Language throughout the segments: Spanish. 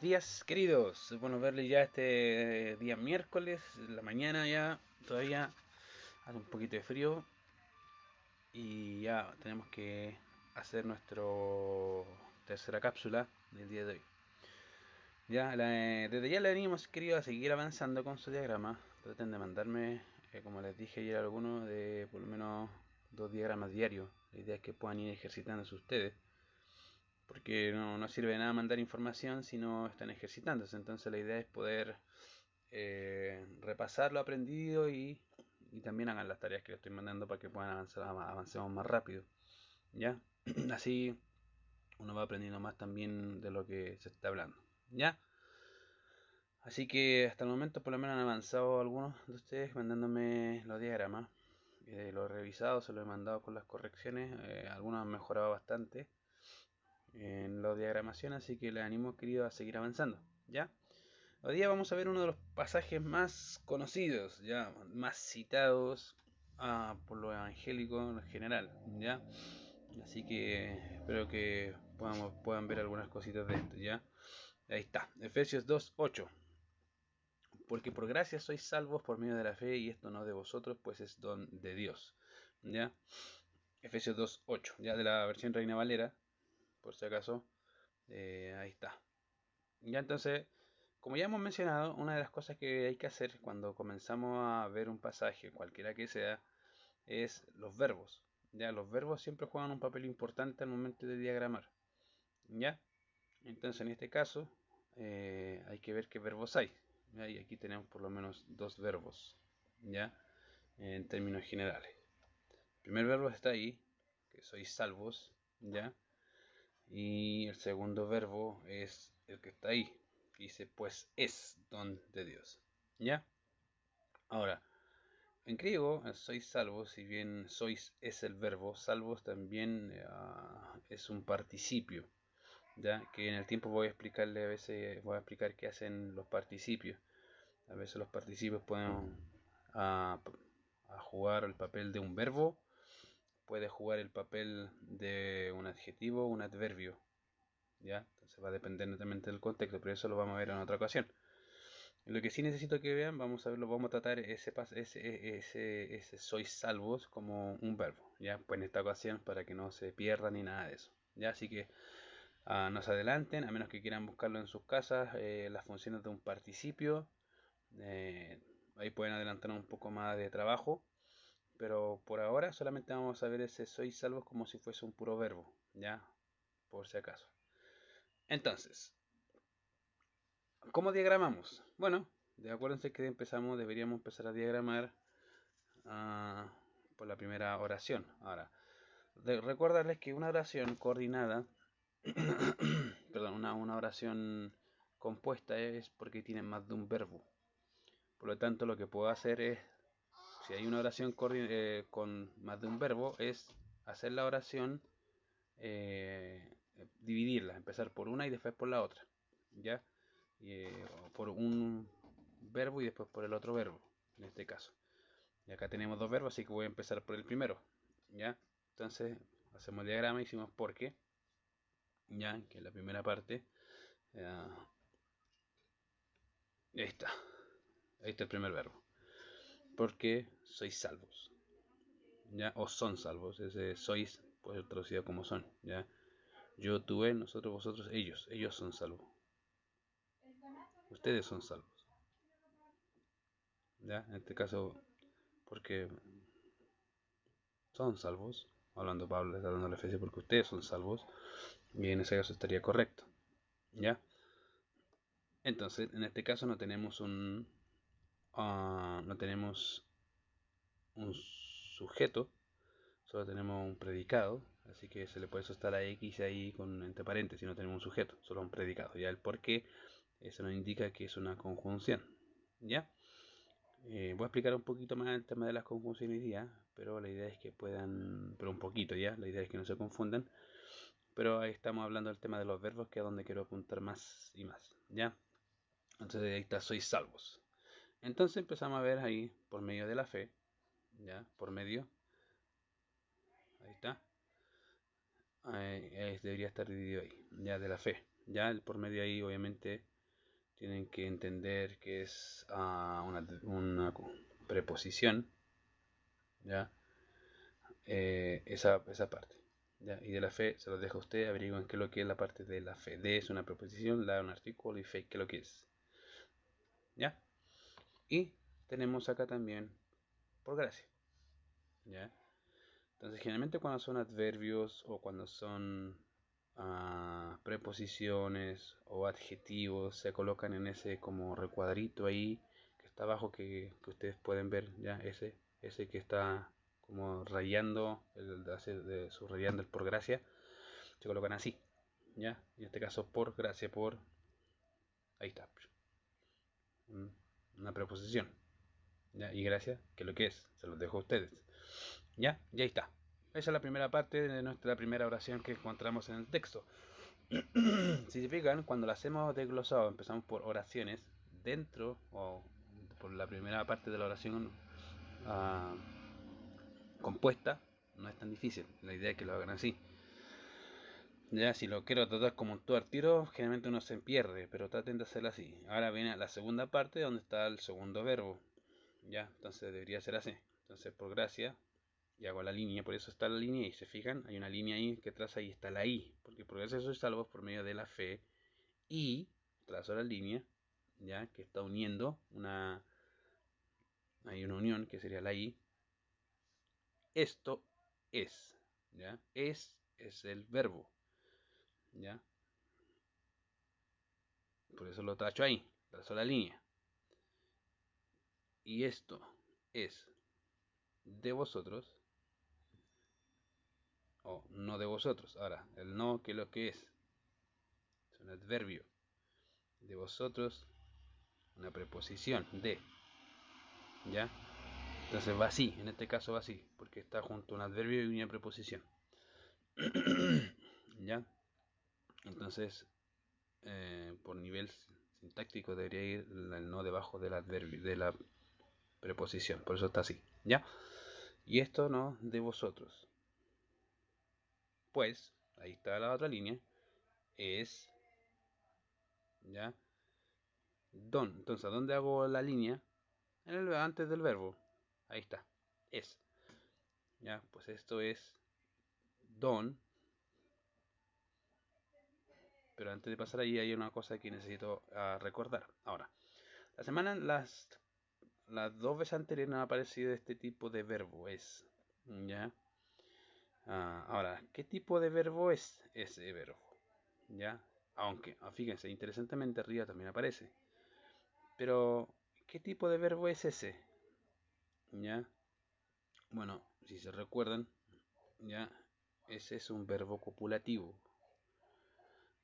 Días queridos, bueno verles ya este día miércoles, la mañana ya, todavía hace un poquito de frío y ya tenemos que hacer nuestra tercera cápsula del día de hoy. Desde ya le venimos querido a seguir avanzando con su diagrama. Traten de mandarme, como les dije ayer a algunos, de por lo menos 2 diagramas diarios. La idea es que puedan ir ejercitándose ustedes. Porque no sirve de nada mandar información si no están ejercitándose. Entonces la idea es poder repasar lo aprendido y también hagan las tareas que les estoy mandando para que puedan avancemos más rápido. ¿Ya? Así uno va aprendiendo más también de lo que se está hablando. ¿Ya? Así que hasta el momento por lo menos han avanzado algunos de ustedes mandándome los diagramas. Lo he revisado, se lo he mandado con las correcciones. Algunos han mejorado bastante en la diagramación, así que les animo querido a seguir avanzando. ¿Ya? Hoy día vamos a ver uno de los pasajes más conocidos, ya más citados por los evangélicos en general, ¿ya? Así que espero que puedan ver algunas cositas de esto, ¿ya? Ahí está, Efesios 2:8. Porque por gracia sois salvos por medio de la fe, y esto no de vosotros, pues es don de Dios, ¿ya? Efesios 2:8, ya de la versión Reina Valera, por si acaso, ahí está. Ya entonces, como ya hemos mencionado, una de las cosas que hay que hacer cuando comenzamos a ver un pasaje, cualquiera que sea, es los verbos. Ya, los verbos siempre juegan un papel importante al momento de diagramar. ¿Ya? Entonces, en este caso, hay que ver qué verbos hay. ¿Ya? Y aquí tenemos por lo menos dos verbos. ¿Ya? En términos generales. El primer verbo está ahí, que sois salvos. ¿Ya? Y el segundo verbo es el que está ahí, que dice pues es don de Dios. ¿Ya? Ahora, en griego, sois salvos, si bien sois es el verbo, salvos también es un participio. ¿Ya? Que en el tiempo voy a explicarle, a veces voy a explicar qué hacen los participios. A veces los participios pueden a, a jugar el papel de un verbo, puede jugar el papel de un adjetivo, un adverbio. ¿Ya? Entonces va a depender netamente del contexto, pero eso lo vamos a ver en otra ocasión. Lo que sí necesito que vean, vamos a verlo, vamos a tratar ese sois salvos como un verbo, ¿ya? Pues en esta ocasión para que no se pierdan ni nada de eso, ¿ya? Así que no se adelanten, a menos que quieran buscarlo en sus casas, las funciones de un participio, eh, ahí pueden adelantar un poco más de trabajo, pero por ahora solamente vamos a ver ese sois salvos como si fuese un puro verbo, ¿ya? Por si acaso. Entonces, ¿cómo diagramamos? Bueno, acuérdense que deberíamos empezar a diagramar ah, por la primera oración. Ahora, recordarles que una oración coordinada, perdón, una oración compuesta es porque tiene más de un verbo. Por lo tanto, lo que puedo hacer es, si hay una oración con más de un verbo, es hacer la oración, dividirla, empezar por una y después por la otra. ¿Ya? Por un verbo y después por el otro verbo, en este caso. Y acá tenemos dos verbos, así que voy a empezar por el primero. ¿Ya? Entonces, hacemos el diagrama, hicimos por qué, ya, que es la primera parte. Ahí está. Ahí está el primer verbo. Porque sois salvos. ¿Ya? O son salvos. Ese sois puede ser traducido como son. ¿Ya? Yo, tú, él, nosotros, vosotros, ellos. Ellos son salvos. Ustedes son salvos. ¿Ya? En este caso, porque son salvos. Hablando Pablo, está dando la fe porque ustedes son salvos. Y en ese caso estaría correcto. ¿Ya? Entonces, en este caso no tenemos no tenemos un sujeto, solo tenemos un predicado, así que se le puede soltar a X ahí entre paréntesis, no tenemos un sujeto, solo un predicado. Ya el por qué, eso nos indica que es una conjunción. ¿Ya? Voy a explicar un poquito más el tema de las conjunciones ya, pero la idea es que puedan, pero un poquito ya, la idea es que no se confundan. Pero ahí estamos hablando del tema de los verbos, que es donde quiero apuntar más y más. ¿Ya? Entonces ahí está, sois salvos. Entonces empezamos a ver ahí, por medio de la fe, ¿ya? Por medio, ahí está. Debería estar dividido ahí, ya de la fe. Ya el por medio ahí obviamente tienen que entender que es una preposición, ya esa parte. ¿Ya? Y de la fe se los dejo a usted, averigüen qué es lo que es la parte de la fe. De es una preposición, la un artículo y fe qué es lo que es. ¿Ya? Y tenemos acá también por gracia. ¿Ya? Entonces generalmente cuando son adverbios o cuando son preposiciones o adjetivos se colocan en ese como recuadrito ahí que está abajo que ustedes pueden ver ya ese que está como rayando subrayando el por gracia se colocan así ya en este caso por gracia por ahí está una preposición ya y gracia que lo que es se los dejo a ustedes ya y ahí está esa es la primera parte de nuestra primera oración que encontramos en el texto. Si se fijan, cuando lo hacemos desglosado, empezamos por oraciones dentro o por la primera parte de la oración uh, compuesta, no es tan difícil. La idea es que lo hagan así. Ya, si lo quiero tratar como un todo al tiro, generalmente uno se pierde, pero traten de hacerlo así. Ahora viene la segunda parte donde está el segundo verbo. Ya, entonces debería ser así. Entonces, por gracia, y hago la línea, por eso está la línea y se fijan, hay una línea ahí que traza y está la I, porque por gracia soy salvos por medio de la fe y trazo la línea, ya que está uniendo hay una unión que sería la I. Esto es, ya es el verbo, ya por eso lo tacho ahí, trazo la línea. Y esto es de vosotros o no de vosotros. Ahora, el no, ¿qué es lo que es? Es un adverbio. De vosotros, una preposición de, ¿ya? Entonces va así, en este caso va así, porque está junto a un adverbio y una preposición. ¿Ya? Entonces, por nivel sintáctico debería ir el no debajo del adverbio, de la preposición, por eso está así, ¿ya? Y esto no de vosotros. Pues, ahí está la otra línea, es, ¿ya? Don. Entonces, ¿a dónde hago la línea? Antes del verbo. Ahí está, es. ¿Ya? Pues esto es don. Pero antes de pasar ahí hay una cosa que necesito recordar. Ahora, la semana, las dos veces anteriores no ha aparecido este tipo de verbo, es. ¿Ya? Ahora, ¿qué tipo de verbo es ese verbo? ¿Ya? Aunque, fíjense, interesantemente arriba también aparece. Pero, ¿qué tipo de verbo es ese? ¿Ya? Bueno, si se recuerdan, ¿ya? Ese es un verbo copulativo.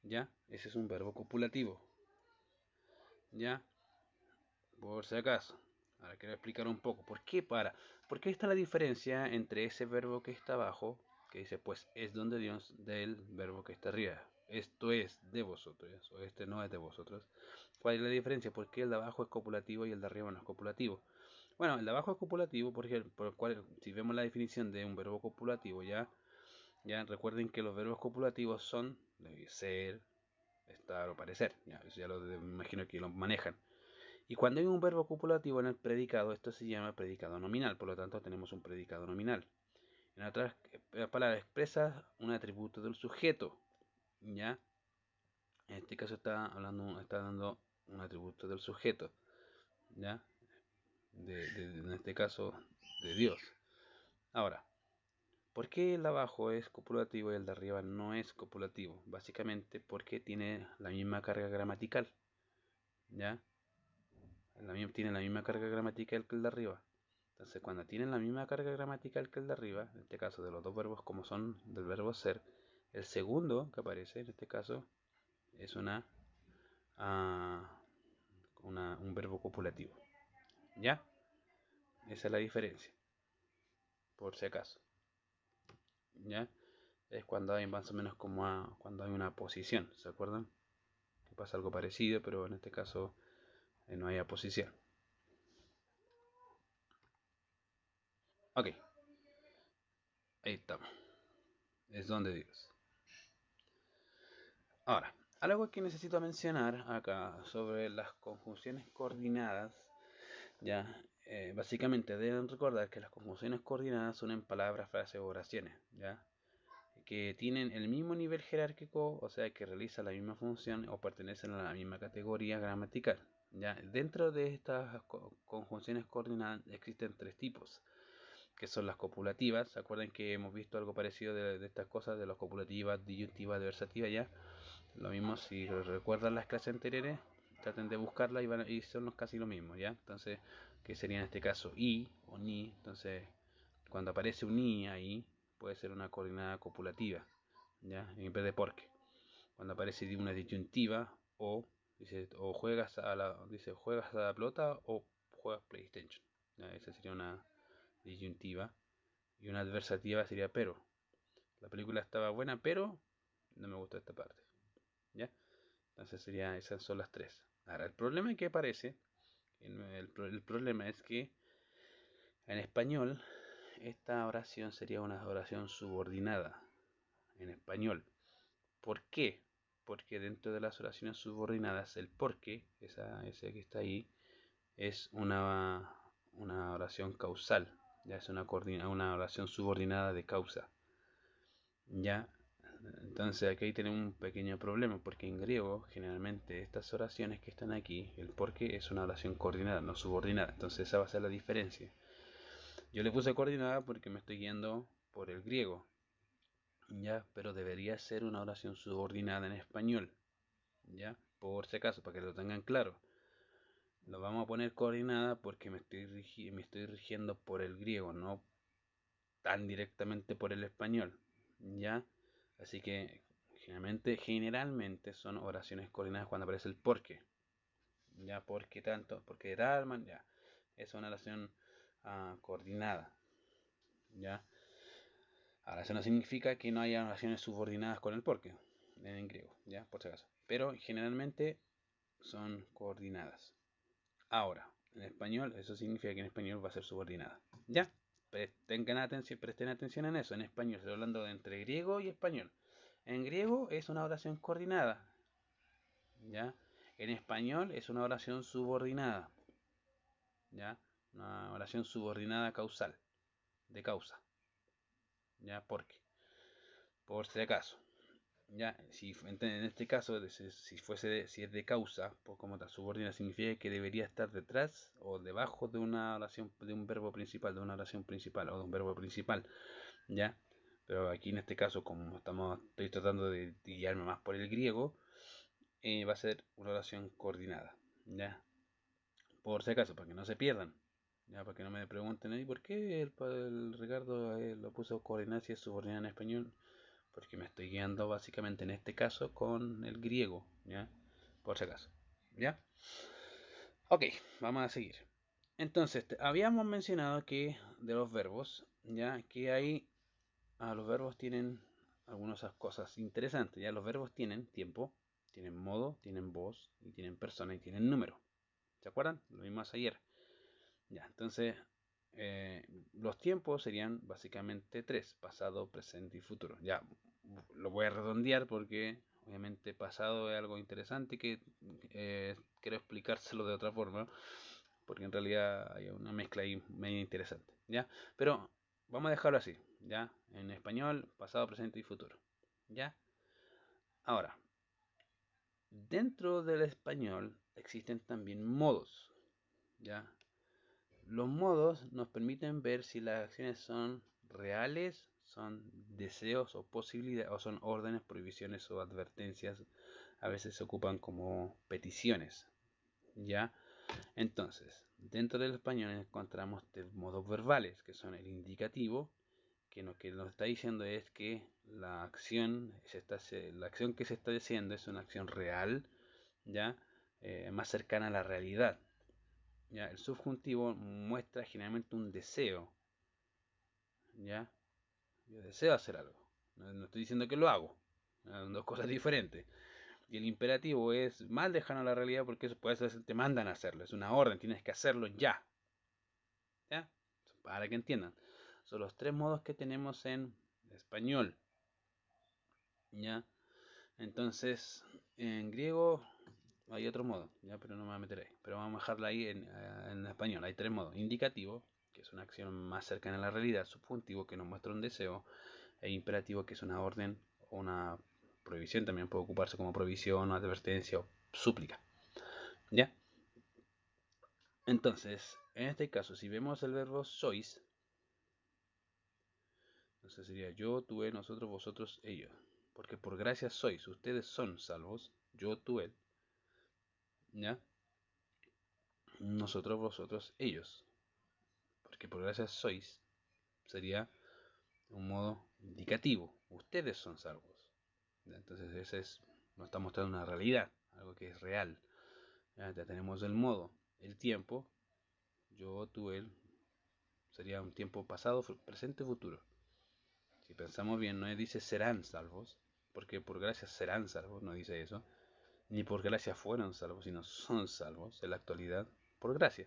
¿Ya? Ese es un verbo copulativo. ¿Ya? Por si acaso. Ahora quiero explicar un poco. ¿Por qué está la diferencia entre ese verbo que está abajo, que dice pues es don de Dios, del verbo que está arriba? Esto es de vosotros, o este no es de vosotros. ¿Cuál es la diferencia? ¿Por qué el de abajo es copulativo y el de arriba no es copulativo? Bueno, el de abajo es copulativo porque si vemos la definición de un verbo copulativo, ya recuerden que los verbos copulativos son ser, estar o parecer. Ya, eso ya me imagino que lo manejan. Y cuando hay un verbo copulativo en el predicado, esto se llama predicado nominal, por lo tanto tenemos un predicado nominal. En otras palabras, expresa un atributo del sujeto, ¿ya? En este caso está dando un atributo del sujeto, ¿ya? En este caso, de Dios. Ahora, ¿por qué el de abajo es copulativo y el de arriba no es copulativo? Básicamente porque tiene la misma carga gramatical, ¿ya? Tiene la misma carga gramatical que el de arriba. Entonces, cuando tienen la misma carga gramatical que el de arriba, en este caso de los dos verbos como son del verbo ser, el segundo que aparece en este caso es ah, un verbo copulativo. ¿Ya? Esa es la diferencia, por si acaso. ¿Ya? Es cuando hay más o menos como cuando hay una posición, ¿se acuerdan? Que pasa algo parecido, pero en este caso no hay posición. Ok, ahí estamos. Es donde Dios. Ahora, Algo que necesito mencionar acá sobre las conjunciones coordinadas, ya, básicamente deben recordar que las conjunciones coordinadas son en palabras, frases o oraciones, ya, que tienen el mismo nivel jerárquico, o sea, que realizan la misma función o pertenecen a la misma categoría gramatical. Ya, dentro de estas conjunciones coordinadas existen tres tipos, que son las copulativas. ¿Se acuerdan que hemos visto algo parecido de estas cosas, de las copulativas, disyuntivas, adversativas ya? Lo mismo, si recuerdan las clases anteriores, traten de buscarla y son casi lo mismo, ¿ya? Entonces, que sería en este caso i o ni. Entonces, cuando aparece un i ahí, puede ser una coordinada copulativa, ¿ya? En vez de porque. Cuando aparece una disyuntiva o dice o juegas a la pelota o juegas PlayStation. ¿Ya? Esa sería una disyuntiva. Y una adversativa sería pero. La película estaba buena, pero no me gustó esta parte. ¿Ya? Entonces esas son las tres. Ahora, el problema que aparece, el problema es que en español esta oración sería una oración subordinada. En español. ¿Por qué? Porque dentro de las oraciones subordinadas, el porque, ese que está ahí, es una oración causal. Ya es una oración subordinada de causa. Ya, entonces aquí tenemos un pequeño problema porque en griego generalmente estas oraciones que están aquí, el porque es una oración coordinada, no subordinada. Entonces esa va a ser la diferencia. Yo le puse coordinada porque me estoy guiando por el griego, ya, pero debería ser una oración subordinada en español, ya, por si acaso, para que lo tengan claro. Lo vamos a poner coordinada porque me estoy rigiendo por el griego, no tan directamente por el español, ya. Así que generalmente son oraciones coordinadas cuando aparece el porque, ya, porque tanto, porque tal, man, ya. Es una oración coordinada, ya. Ahora, eso no significa que no haya oraciones subordinadas con el porque en griego, ya, por si acaso. Pero generalmente son coordinadas. Ahora, en español, eso significa que en español va a ser subordinada. ¿Ya? Presten atención en eso. En español, estoy hablando de entre griego y español. En griego es una oración coordinada. ¿Ya? En español es una oración subordinada. ¿Ya? Una oración subordinada causal. De causa. ¿Ya? Porque. Por si acaso. Ya, si en este caso, si es de causa, pues como tal, subordina significa que debería estar detrás o debajo de una oración, de un verbo principal, de una oración principal o de un verbo principal, ¿ya? Pero aquí en este caso, como estoy tratando de guiarme más por el griego, va a ser una oración coordinada, ¿ya? Por si acaso, para que no se pierdan, ¿ya? Para que no me pregunten, ¿y por qué el Ricardo lo puso coordinada si es subordinada en español? Porque me estoy guiando básicamente en este caso con el griego, ¿ya? Por si acaso, ¿ya? Ok, vamos a seguir. Entonces, habíamos mencionado que de los verbos, ya que hay, los verbos tienen algunas cosas interesantes, ya los verbos tienen tiempo, tienen modo, tienen voz, y tienen persona y tienen número. ¿Se acuerdan? Lo vimos ayer. Ya, entonces, los tiempos serían básicamente tres: pasado, presente y futuro. Ya, lo voy a redondear porque obviamente pasado es algo interesante que quiero explicárselo de otra forma, porque en realidad hay una mezcla ahí medio interesante, ¿ya? Pero vamos a dejarlo así, ¿ya? En español, pasado, presente y futuro, ¿ya? Ahora, dentro del español existen también modos, ¿ya? Los modos nos permiten ver si las acciones son reales, son deseos o posibilidades, o son órdenes, prohibiciones o advertencias. A veces se ocupan como peticiones, ¿ya? Entonces, dentro del español encontramos modos verbales, que son el indicativo, que lo que nos está diciendo es que la acción que se está diciendo es una acción real, ¿ya? Más cercana a la realidad. ¿Ya? El subjuntivo muestra generalmente un deseo, ¿ya? Yo deseo hacer algo, no estoy diciendo que lo hago, son dos cosas diferentes. Y el imperativo es más lejano a la realidad porque eso puede ser, te mandan a hacerlo, es una orden, tienes que hacerlo ya, ¿ya? Para que entiendan, son los tres modos que tenemos en español, ¿ya? Entonces, en griego hay otro modo, ya, pero no me voy a meter ahí. Pero vamos a dejarla ahí en español. Hay 3 modos. Indicativo, que es una acción más cercana a la realidad. Subjuntivo, que nos muestra un deseo. E imperativo, que es una orden o una prohibición. También puede ocuparse como prohibición, advertencia o súplica. ¿Ya? Entonces, en este caso, si vemos el verbo sois, entonces sería yo, tú, él, nosotros, vosotros, ellos. Porque por gracia sois, ustedes son salvos. Yo, tú, él. ¿Ya? Nosotros, vosotros, ellos. Porque por gracia sois sería un modo indicativo. Ustedes son salvos. ¿Ya? Entonces ese nos está mostrando una realidad, algo que es real. Ya tenemos el modo, el tiempo. Yo, tú, él. Sería un tiempo pasado, presente, futuro. Si pensamos bien, no dice serán salvos, porque por gracia serán salvos, no dice eso. Ni por gracia fueron salvos, sino son salvos en la actualidad por gracia.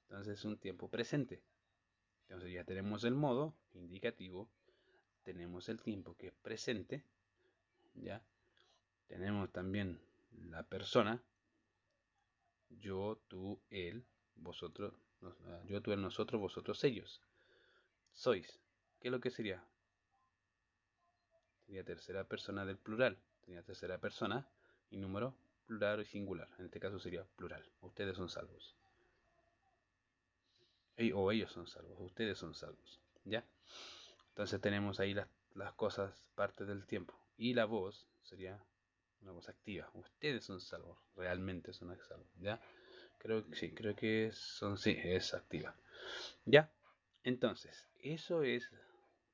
Entonces es un tiempo presente. Entonces ya tenemos el modo indicativo, tenemos el tiempo que es presente, ya tenemos también la persona, yo, tú, él, vosotros, yo, tú, él, nosotros, vosotros, ellos. Sois. ¿Qué es lo que sería? Sería tercera persona del plural. Sería tercera persona y número plural y singular. En este caso sería plural. Ustedes son salvos. O ellos son salvos. Ustedes son salvos. ¿Ya? Entonces tenemos ahí las cosas, parte del tiempo. Y la voz sería una voz activa. Ustedes son salvos. Realmente son salvos. ¿Ya? Creo que sí, creo que sí, es activa. ¿Ya? Entonces, eso es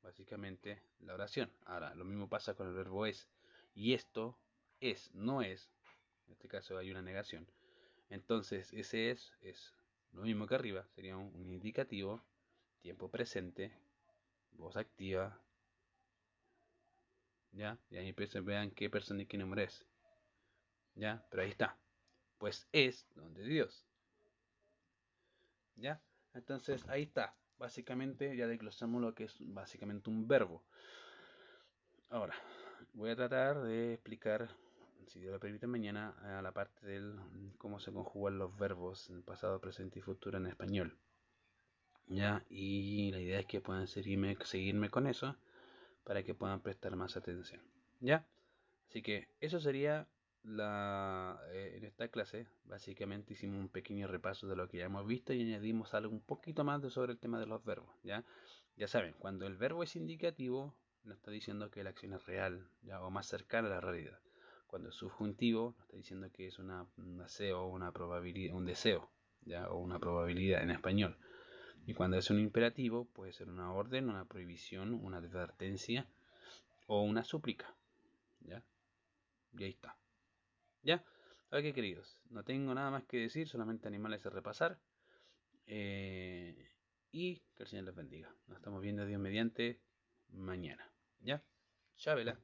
básicamente la oración. Ahora, lo mismo pasa con el verbo es. Y esto es, no es. En este caso hay una negación. Entonces, ese es lo mismo que arriba. Sería un indicativo, tiempo presente, voz activa. ¿Ya? Y ahí vean qué persona y qué número es. ¿Ya? Pero ahí está. Pues es donde Dios. ¿Ya? Entonces, ahí está. Básicamente ya desglosamos lo que es básicamente un verbo. Ahora, voy a tratar de explicar, si Dios lo permite, mañana a la parte del cómo se conjugan los verbos en pasado, presente y futuro en español. ¿Ya? Y la idea es que puedan seguirme con eso para que puedan prestar más atención. ¿Ya? Así que eso sería en esta clase. Básicamente hicimos un pequeño repaso de lo que ya hemos visto y añadimos algo un poquito más sobre el tema de los verbos. ¿Ya? Ya saben, cuando el verbo es indicativo, nos está diciendo que la acción es real, ¿ya? O más cercana a la realidad. Cuando es subjuntivo, nos está diciendo que es un deseo, una probabilidad, un deseo, ¿ya? O una probabilidad en español. Y cuando es un imperativo, puede ser una orden, una prohibición, una advertencia o una súplica. ¿Ya? Y ahí está. ¿Ya? Ok, queridos, no tengo nada más que decir, solamente animales a repasar. Y que el Señor les bendiga. Nos estamos viendo Dios mediante mañana. ¿Ya? Chabela.